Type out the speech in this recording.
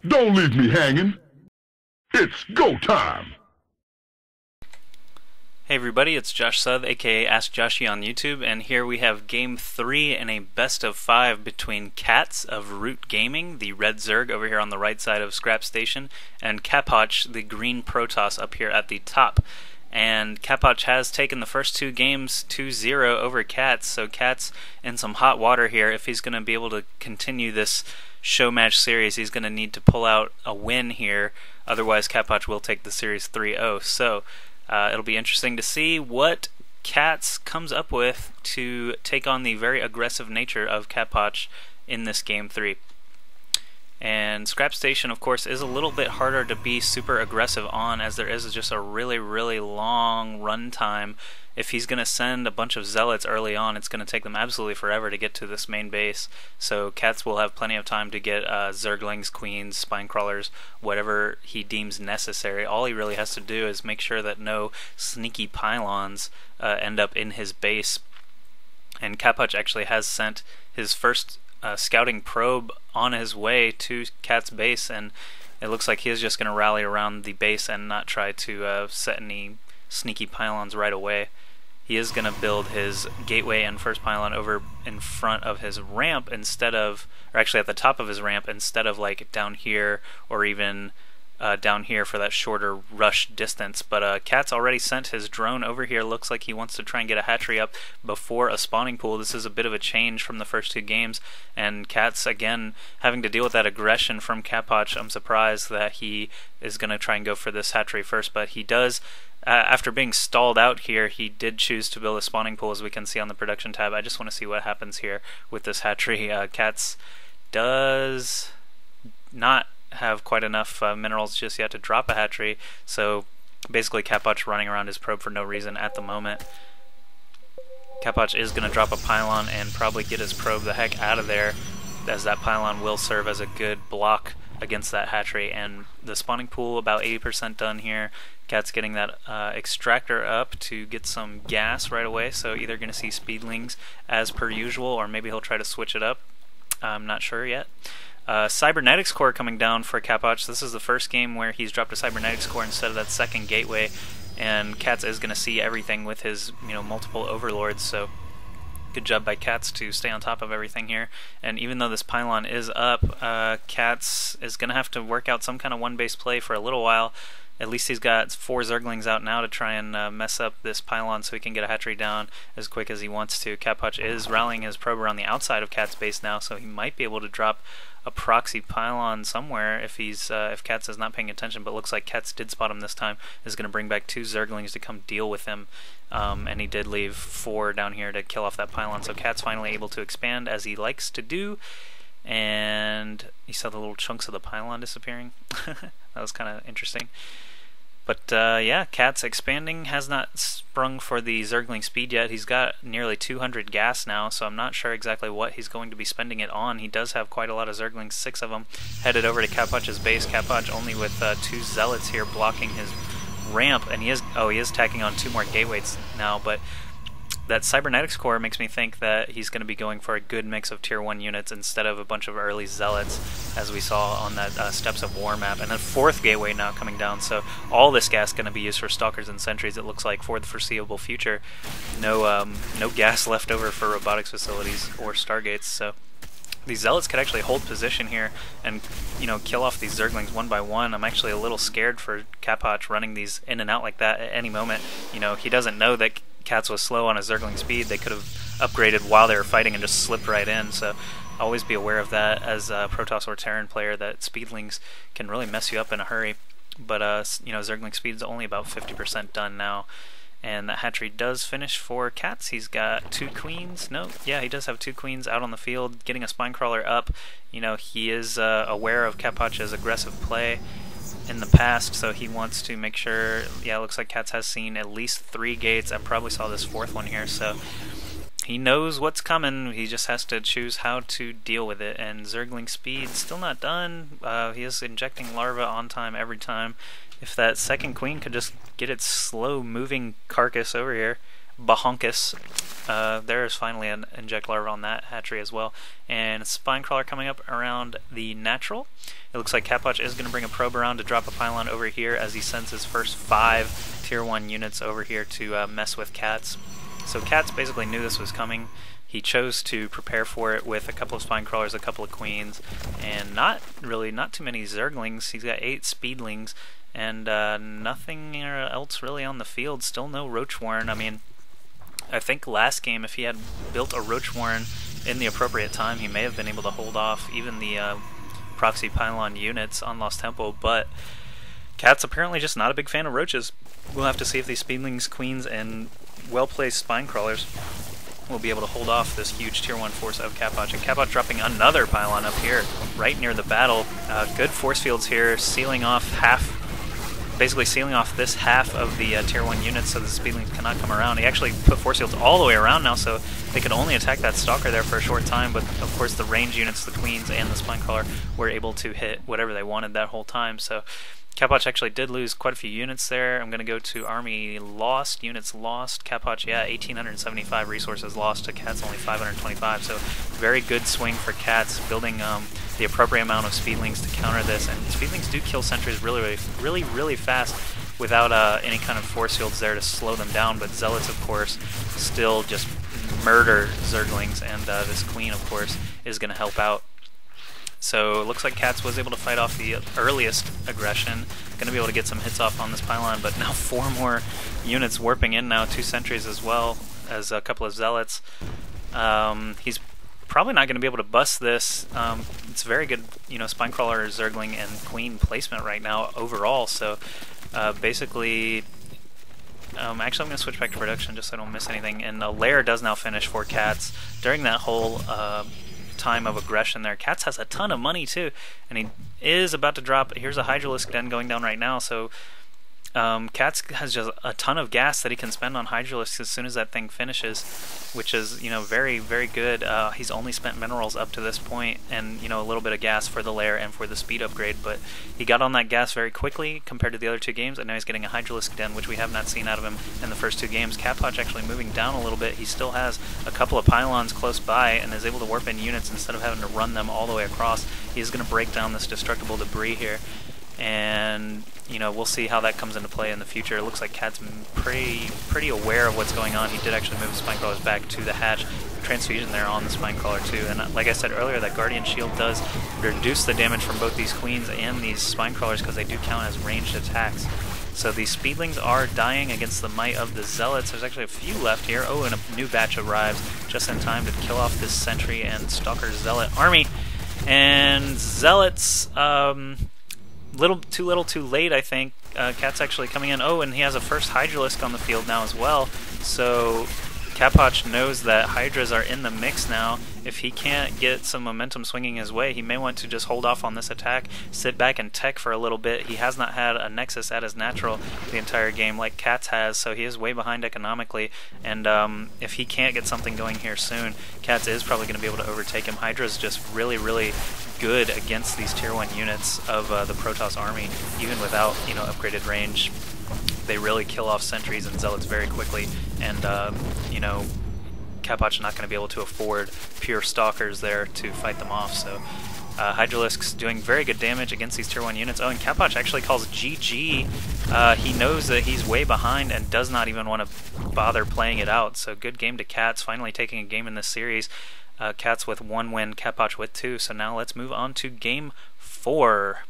Don't leave me hanging. It's go time. Hey everybody, it's Josh Sud, aka AskJoshy on YouTube, and here we have Game 3 in a best of 5 between CatZ of Root Gaming, the red Zerg over here on the right side of Scrap Station, and Capoch, the green Protoss up here at the top. And Capoch has taken the first two games 2-0 over CatZ, so CatZ in some hot water here. If he's going to be able to continue this show match series, he's going to need to pull out a win here, otherwise Capoch will take the series 3-0. So it'll be interesting to see what CatZ comes up with to take on the very aggressive nature of Capoch in this Game 3. And Scrap Station, of course, is a little bit harder to be super aggressive on, as there is just a really, really long run time. If he's going to send a bunch of zealots early on, it's going to take them absolutely forever to get to this main base. So CatZ will have plenty of time to get Zerglings, Queens, Spine Crawlers, whatever he deems necessary. All he really has to do is make sure that no sneaky pylons end up in his base. And Capoch actually has sent his first scouting probe on his way to CatZ base, and it looks like he is just going to rally around the base and not try to set any sneaky pylons right away. He is going to build his gateway and first pylon over in front of his ramp instead of, or actually at the top of his ramp, instead of like down here or even down here for that shorter rush distance. But CatZ already sent his drone over here. Looks like he wants to try and get a hatchery up before a spawning pool. This is a bit of a change from the first two games, and CatZ again having to deal with that aggression from Capoch. I'm surprised that he is going to try and go for this hatchery first, but he does. After being stalled out here, he did choose to build a spawning pool, as we can see on the production tab. I just want to see what happens here with this hatchery. CatZ does not have quite enough minerals just yet to drop a hatchery, so basically Capoch running around his probe for no reason at the moment. Capoch is going to drop a pylon and probably get his probe the heck out of there, as that pylon will serve as a good block against that hatchery. And the spawning pool about 80% done here. CatZ getting that extractor up to get some gas right away, so either going to see speedlings as per usual, or maybe he'll try to switch it up. I'm not sure yet. Cybernetics core coming down for Capoch. This is the first game where he's dropped a Cybernetics core instead of that second gateway, and CatZ is going to see everything with his multiple overlords, so good job by CatZ to stay on top of everything here. And even though this pylon is up, CatZ is going to have to work out some kind of one-base play for a little while. At least he's got 4 Zerglings out now to try and mess up this pylon so he can get a hatchery down as quick as he wants to. Capoch is rallying his probe around the outside of CatZ base now, so he might be able to drop a proxy pylon somewhere if CatZ is not paying attention, but looks like CatZ did spot him this time. Is going to bring back 2 Zerglings to come deal with him, and he did leave 4 down here to kill off that pylon, so CatZ finally able to expand as he likes to do. And you saw the little chunks of the pylon disappearing. That was kind of interesting. But yeah, CatZ expanding, has not sprung for the Zergling speed yet. He's got nearly 200 gas now, so I'm not sure exactly what he's going to be spending it on. He does have quite a lot of Zerglings, 6 of them, headed over to Capoch's base. Capoch only with 2 zealots here blocking his ramp, and he is tacking on 2 more gateways now, but that Cybernetics core makes me think that he's going to be going for a good mix of tier 1 units instead of a bunch of early zealots, as we saw on that Steps of War map. And then 4th gateway now coming down, so all this gas going to be used for stalkers and sentries, it looks like, for the foreseeable future. No gas left over for robotics facilities or stargates, so these zealots could actually hold position here and kill off these Zerglings one by one. I'm actually a little scared for Capoch running these in and out like that at any moment. He doesn't know that CatZ was slow on his Zergling speed. They could have upgraded while they were fighting and just slipped right in, so always be aware of that as a Protoss or Terran player, that speedlings can really mess you up in a hurry. But Zergling speed is only about 50% done now, and that hatchery does finish for CatZ. He's got 2 queens. No, yeah, he does have 2 queens out on the field, getting a spine crawler up. He is aware of Capoch's aggressive play in the past, so he wants to make sure. Yeah, it looks like CatZ has seen at least 3 gates. I probably saw this 4th one here, so he knows what's coming. He just has to choose how to deal with it. And Zergling speed still not done. He is injecting larvae on time every time. If that second queen could just get its slow moving carcass over here, Bahonkus. There is finally an inject larva on that hatchery as well. And Spinecrawler coming up around the natural. It looks like Capoch is going to bring a probe around to drop a pylon over here as he sends his first 5 tier 1 units over here to mess with CatZ. So CatZ basically knew this was coming. He chose to prepare for it with a couple of Spinecrawlers, a couple of Queens, and not too many Zerglings. He's got 8 Speedlings, and nothing else really on the field. Still no Roach Warren. I mean, I think last game, if he had built a Roach Warren in the appropriate time, he may have been able to hold off even the Proxy Pylon units on Lost Temple, but CatZ apparently just not a big fan of roaches. We'll have to see if these Speedlings, Queens, and well-placed Spinecrawlers will be able to hold off this huge tier 1 force of Capoch. And Capoch dropping another pylon up here, right near the battle. Good force fields here, sealing off basically sealing off this half of the tier 1 units so the Speedlings cannot come around. He actually put force fields all the way around now, so they could only attack that Stalker there for a short time, but of course the range units, the Queens and the Spinecrawler, were able to hit whatever they wanted that whole time. So Capoch actually did lose quite a few units there. I'm going to go to Army lost, units lost. Capoch, yeah, 1,875 resources lost to CatZ, only 525, so very good swing for CatZ, building the appropriate amount of Speedlings to counter this. And Speedlings do kill sentries really fast without any kind of force fields there to slow them down, but Zealots, of course, still just murder Zerglings, and this Queen, of course, is going to help out. So it looks like CatZ was able to fight off the earliest aggression. Going to be able to get some hits off on this pylon, but now 4 more units warping in now, 2 sentries as well as a couple of Zealots. He's probably not going to be able to bust this. It's very good, Spinecrawler, Zergling, and Queen placement right now overall. So basically, actually I'm going to switch back to production just so I don't miss anything. And the lair does now finish for CatZ during that whole time of aggression there. CatZ has a ton of money too, and he is about to drop. Here's a Hydralisk Den going down right now, so CatZ has just a ton of gas that he can spend on Hydralisk as soon as that thing finishes, which is very good. He's only spent minerals up to this point, and a little bit of gas for the lair and for the speed upgrade, but he got on that gas very quickly compared to the other 2 games, and now he's getting a Hydralisk Den, which we have not seen out of him in the first 2 games. Capoch actually moving down a little bit. He still has a couple of pylons close by and is able to warp in units instead of having to run them all the way across. He's going to break down this destructible debris here, and we'll see how that comes into play in the future. It looks like CatZ's pretty aware of what's going on. He did actually move Spinecrawlers back to the hatch. Transfusion there on the Spinecrawler too, and like I said earlier, that Guardian Shield does reduce the damage from both these Queens and these Spinecrawlers because they do count as ranged attacks. So these Speedlings are dying against the might of the Zealots. There's actually a few left here. Oh, and a new batch arrives just in time to kill off this Sentry and Stalker Zealot army. And Zealots, too little too late, I think. CatZ actually coming in. Oh, and he has a first Hydralisk on the field now as well. So Capoch knows that Hydras are in the mix now. If he can't get some momentum swinging his way, he may want to just hold off on this attack, sit back and tech for a little bit. He has not had a Nexus at his natural the entire game like CatZ has, so he is way behind economically, and if he can't get something going here soon, CatZ is probably going to be able to overtake him. Hydra's just really good against these tier 1 units of the Protoss army, even without upgraded range. They really kill off sentries and zealots very quickly, and Capoch not going to be able to afford pure stalkers there to fight them off. So Hydralisk's doing very good damage against these tier 1 units. Oh, and Capoch actually calls GG. He knows that he's way behind and does not even want to bother playing it out. So good game to CatZ, finally taking a game in this series. CatZ with 1 win, Capoch with 2. So now let's move on to game 4.